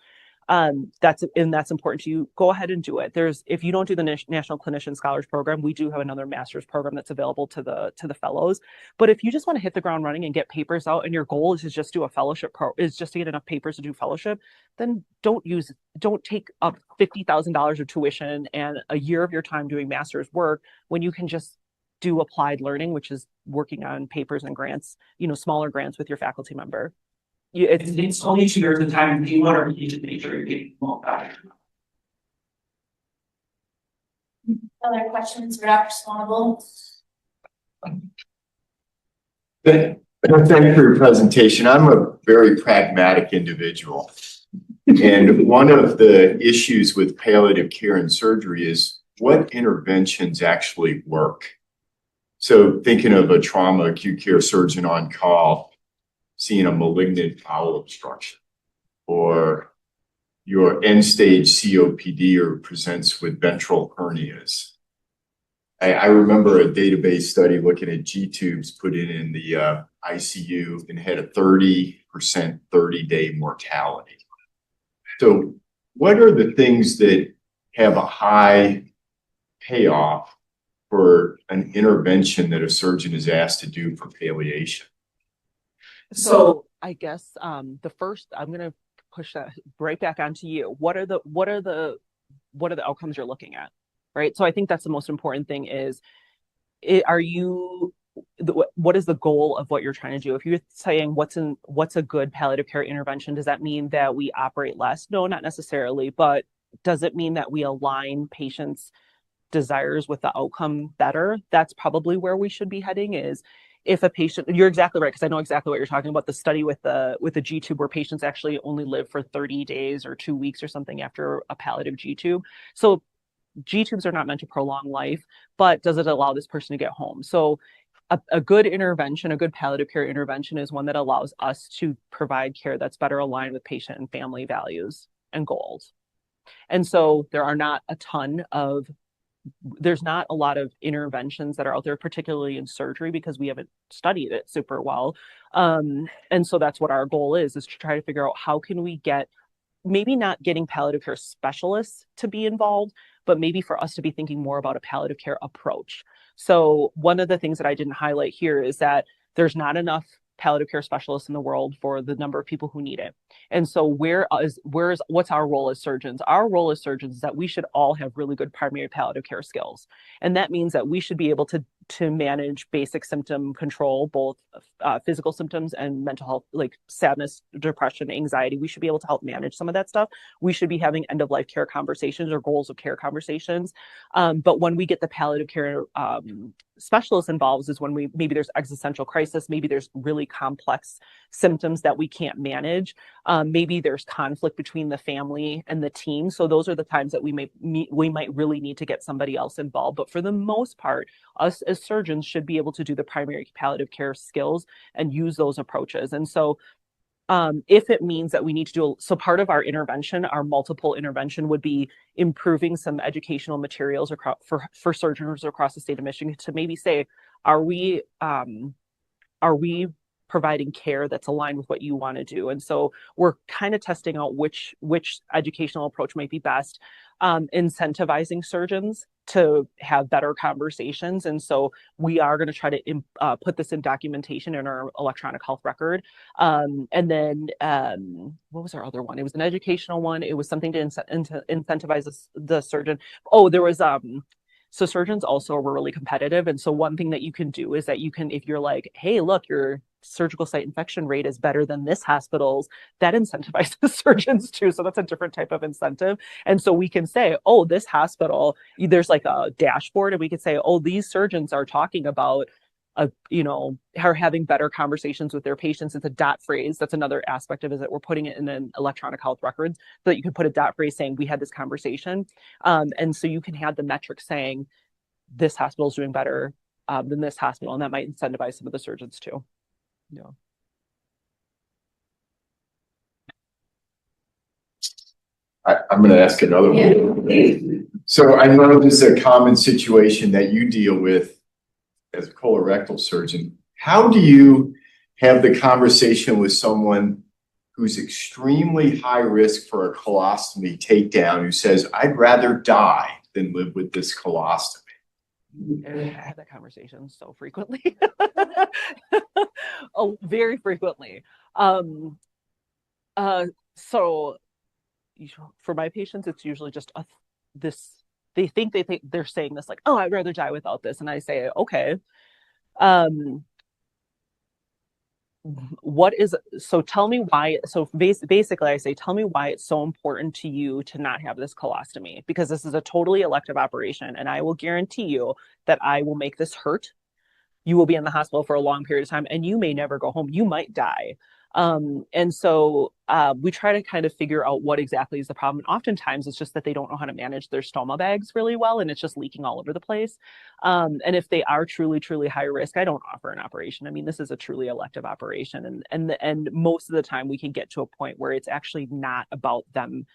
That's important to you. Go ahead and do it. If you don't do the National Clinician Scholars Program, we do have another master's program that's available to the fellows. But if you just want to hit the ground running and get papers out, and your goal is to just do a fellowship is just to get enough papers to do fellowship, then don't take up $50,000 of tuition and a year of your time doing master's work when you can just do applied learning, which is working on papers and grants, smaller grants with your faculty member. It's only 2 years of time. Do you want to really just make sure you're getting more value? Other questions for Dr. Suwanabol? Thank you for your presentation. I'm a very pragmatic individual. And one of the issues with palliative care and surgery is what interventions actually work. So thinking of a trauma acute care surgeon on call, seeing a malignant bowel obstruction, or your end-stage COPD or presents with ventral hernias. I remember a database study looking at G-tubes put in the ICU and had a 30% 30-day mortality. So what are the things that have a high payoff for an intervention that a surgeon is asked to do for palliation? So I guess the first, I'm going to push that right back onto you. What are the outcomes you're looking at, right? So I think that's the most important thing is, what is the goal of what you're trying to do? If you're saying what's a good palliative care intervention, does that mean that we operate less? No, not necessarily, but does it mean that we align patients' desires with the outcome better? That's probably where we should be heading. Is if a patient, you're exactly right, because I know exactly what you're talking about, the study with the G-tube where patients actually only live for 30 days or 2 weeks or something after a palliative G-tube. So G-tubes are not meant to prolong life, but does it allow this person to get home? So a good intervention, a good palliative care intervention is one that allows us to provide care that's better aligned with patient and family values and goals. And so there's not a lot of interventions that are out there, particularly in surgery, because we haven't studied it super well. And so that's what our goal is to try to figure out how can we get, maybe not getting palliative care specialists to be involved, but maybe for us to be thinking more about a palliative care approach. So one of the things that I didn't highlight here is that there's not enough palliative care specialists in the world for the number of people who need it. And so what's our role as surgeons? Our role as surgeons is that we should all have really good primary palliative care skills. And that means that we should be able to manage basic symptom control, both physical symptoms and mental health, like sadness, depression, anxiety. We should be able to help manage some of that stuff. We should be having end-of-life care conversations or goals of care conversations. But when we get the palliative care specialists involved is when maybe there's existential crisis, maybe there's really complex symptoms that we can't manage. Maybe there's conflict between the family and the team. So those are the times that we might really need to get somebody else involved. But for the most part, us as surgeons should be able to do the primary palliative care skills and use those approaches. And so if it means that we need to do, so part of our intervention, our multiple intervention would be improving some educational materials for surgeons across the state of Michigan to maybe say, are we providing care that's aligned with what you want to do. And so we're kind of testing out which educational approach might be best, incentivizing surgeons to have better conversations. And so we are going to try to put this in documentation in our electronic health record. And then what was our other one? It was an educational one. It was something to incentivize the surgeon. Oh, there was so surgeons also were really competitive. And so one thing that you can do is that you can, if you're like, hey, look, your surgical site infection rate is better than this hospital's, that incentivizes surgeons too. So that's a different type of incentive. And so we can say, oh, this hospital, there's like a dashboard, and we could say, oh, these surgeons are talking about are having better conversations with their patients. It's a dot phrase. That's another aspect of it, is that we're putting it in an electronic health record so that you can put a dot phrase saying we had this conversation. And so you can have the metric saying this hospital is doing better than this hospital, and that might incentivize some of the surgeons too. Yeah. I'm going to ask another one. So I know this is a common situation that you deal with as a colorectal surgeon. How do you have the conversation with someone who's extremely high risk for a colostomy takedown, who says, I'd rather die than live with this colostomy? I have that conversation so frequently. Oh, very frequently. So for my patients, it's usually just they think they're saying this like, oh, I'd rather die without this. And I say, okay, so tell me why. So basically I say, tell me why it's so important to you to not have this colostomy, because this is a totally elective operation. And I will guarantee you that I will make this hurt. You will be in the hospital for a long period of time, and you may never go home. You might die. And so we try to kind of figure out what exactly is the problem. And oftentimes it's just that they don't know how to manage their stoma bags really well, and it's just leaking all over the place. And if they are truly, truly high risk, I don't offer an operation. I mean, this is a truly elective operation. And most of the time we can get to a point where it's actually not about them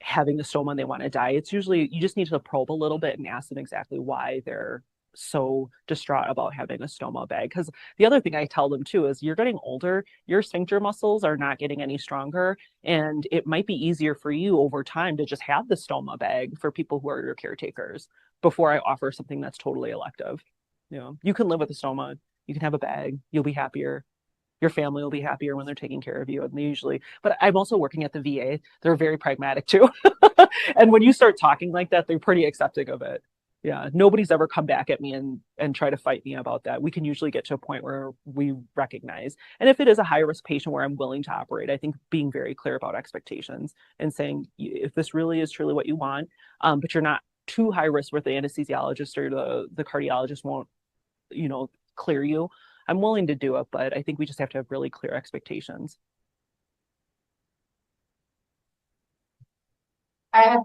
having the stoma and they want to die. It's usually, you just need to probe a little bit and ask them exactly why they're so distraught about having a stoma bag. Because the other thing I tell them too is, you're getting older, your sphincter muscles are not getting any stronger, and it might be easier for you over time to just have the stoma bag for people who are your caretakers before I offer something that's totally elective. You know, you can live with a stoma, you can have a bag, you'll be happier. Your family will be happier when they're taking care of you. And they usually, but I'm also working at the VA. They're very pragmatic too. And when you start talking like that, they're pretty accepting of it. Yeah, nobody's ever come back at me and try to fight me about that. We can usually get to a point where we recognize. And if it is a high risk patient where I'm willing to operate, I think being very clear about expectations and saying, if this really is truly what you want, but you're not too high risk where the anesthesiologist or the cardiologist won't, clear you, I'm willing to do it. But I think we just have to have really clear expectations. I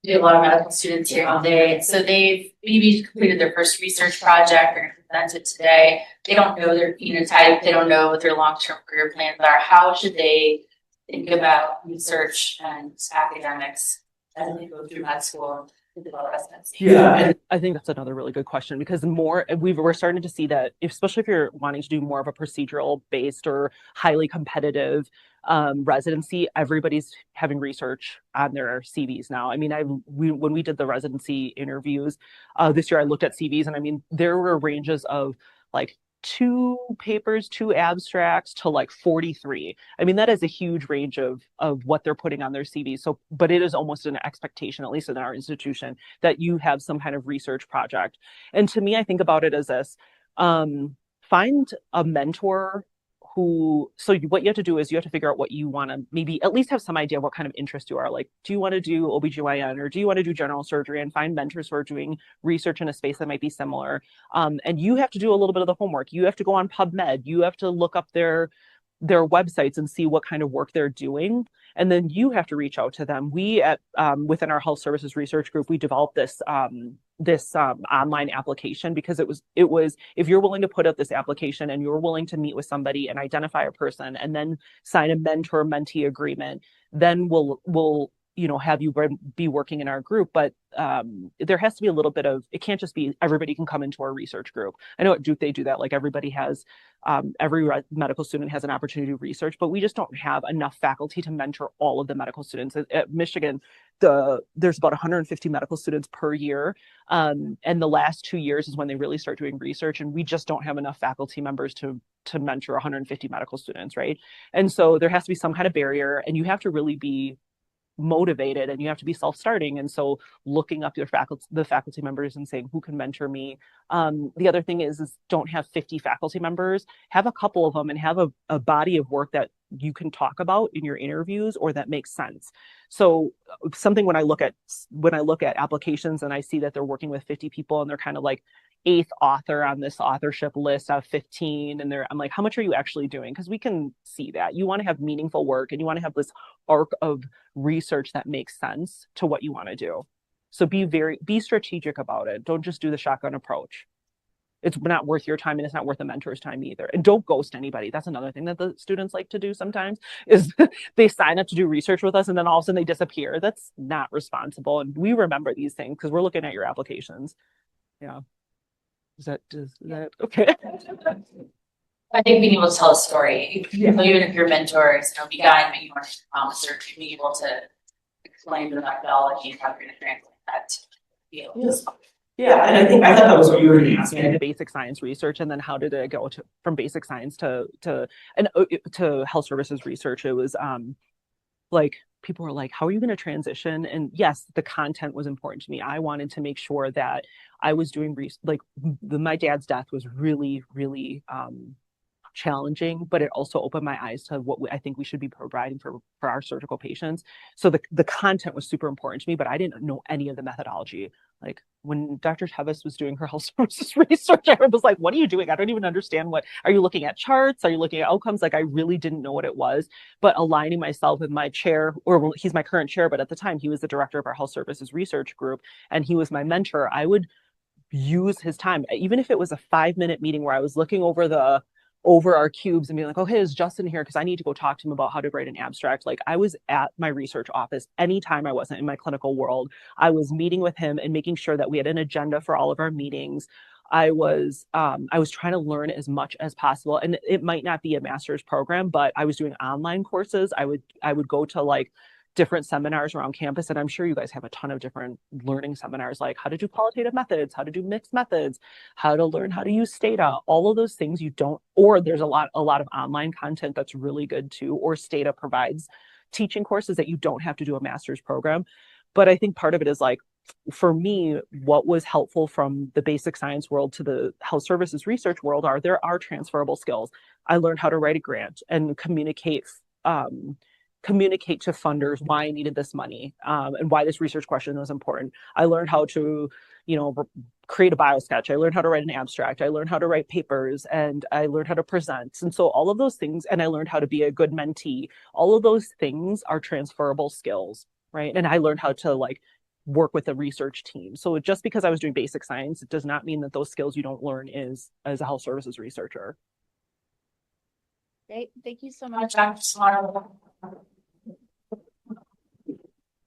do a lot of medical students here all day. So they've maybe completed their first research project, they're going to present it today. They don't know their phenotype, they don't know what their long-term career plans are. How should they think about research and academics as they go through med school and develop residency? Yeah, and I think that's another really good question, because we're starting to see that, especially if you're wanting to do more of a procedural based or highly competitive residency, everybody's having research on their CVs now. I mean, when we did the residency interviews this year, I looked at CVs, and I mean, there were ranges of like 2 papers, 2 abstracts to like 43. I mean, that is a huge range of what they're putting on their CV. So, but it is almost an expectation, at least in our institution, that you have some kind of research project. And to me, I think about it as this: find a mentor so what you have to do is you have to figure out what you want to maybe at least have some idea of what kind of interest you are. Like, do you want to do OBGYN or do you want to do general surgery? And find mentors who are doing research in a space that might be similar. And you have to do a little bit of the homework. You have to go on PubMed. You have to look up their websites and see what kind of work they're doing. And then you have to reach out to them. We within our health services research group, we developed this online application, because it was if you're willing to put out this application and you're willing to meet with somebody and identify a person and then sign a mentor-mentee agreement, then we'll have you be working in our group, but there has to be a little bit of, it can't just be everybody can come into our research group. I know at Duke they do that, like everybody has, every medical student has an opportunity to research, but we just don't have enough faculty to mentor all of the medical students. At Michigan, there's about 150 medical students per year, and the last 2 years is when they really start doing research, and we just don't have enough faculty members to mentor 150 medical students, right? And so there has to be some kind of barrier, and you have to really be motivated and you have to be self-starting. And so looking up the faculty members and saying, who can mentor me? The other thing is don't have 50 faculty members, have a couple of them and have a body of work that you can talk about in your interviews or that makes sense. So something when I look at applications and I see that they're working with 50 people and they're kind of like 8th author on this authorship list of 15, and I'm like, how much are you actually doing? Because we can see that you want to have meaningful work and you want to have this arc of research that makes sense to what you want to do. So be strategic about it. Don't just do the shotgun approach. It's not worth your time and it's not worth the mentor's time either. And don't ghost anybody. That's another thing that the students like to do sometimes is they sign up to do research with us and then all of a sudden they disappear. That's not responsible. And we remember these things because we're looking at your applications. Yeah. Is that okay? I think being able to tell a story, even if your mentors, be guided, but you want to promise or to be able to explain the methodology and how you're going to translate that to field. Yeah, and I thought that was what you were going to ask me. Basic science research, and then how did it go from basic science to health services research? It was like people were like, how are you going to transition? And yes, the content was important to me. I wanted to make sure that I was doing my dad's death was really, really challenging, but it also opened my eyes to what I think we should be providing for our surgical patients. So the content was super important to me, but I didn't know any of the methodology. Like when Dr. Tevis was doing her health services research, I was like, what are you doing? I don't even understand are you looking at charts? Are you looking at outcomes? Like I really didn't know what it was, but aligning myself with my chair, or he's my current chair, but at the time he was the director of our health services research group and he was my mentor. I would use his time, even if it was a 5-minute meeting where I was looking over our cubes and being like, oh, hey, is Justin here? Because I need to go talk to him about how to write an abstract. Like I was at my research office anytime I wasn't in my clinical world. I was meeting with him and making sure that we had an agenda for all of our meetings. I was trying to learn as much as possible. And it might not be a master's program, but I was doing online courses. I would go to like different seminars around campus. And I'm sure you guys have a ton of different learning seminars, like how to do qualitative methods, how to do mixed methods, how to learn how to use Stata, all of those things or there's a lot of online content that's really good too, or Stata provides teaching courses that you don't have to do a master's program. But I think part of it is like, for me, what was helpful from the basic science world to the health services research world there are transferable skills. I learned how to write a grant and communicate to funders why I needed this money and why this research question was important. I learned how to, create a biosketch. I learned how to write an abstract. I learned how to write papers and I learned how to present. And so all of those things, and I learned how to be a good mentee. All of those things are transferable skills, right? And I learned how to work with a research team. So just because I was doing basic science, it does not mean that those skills you don't learn as a health services researcher. Great. Thank you so much. Dr. Suwanabol.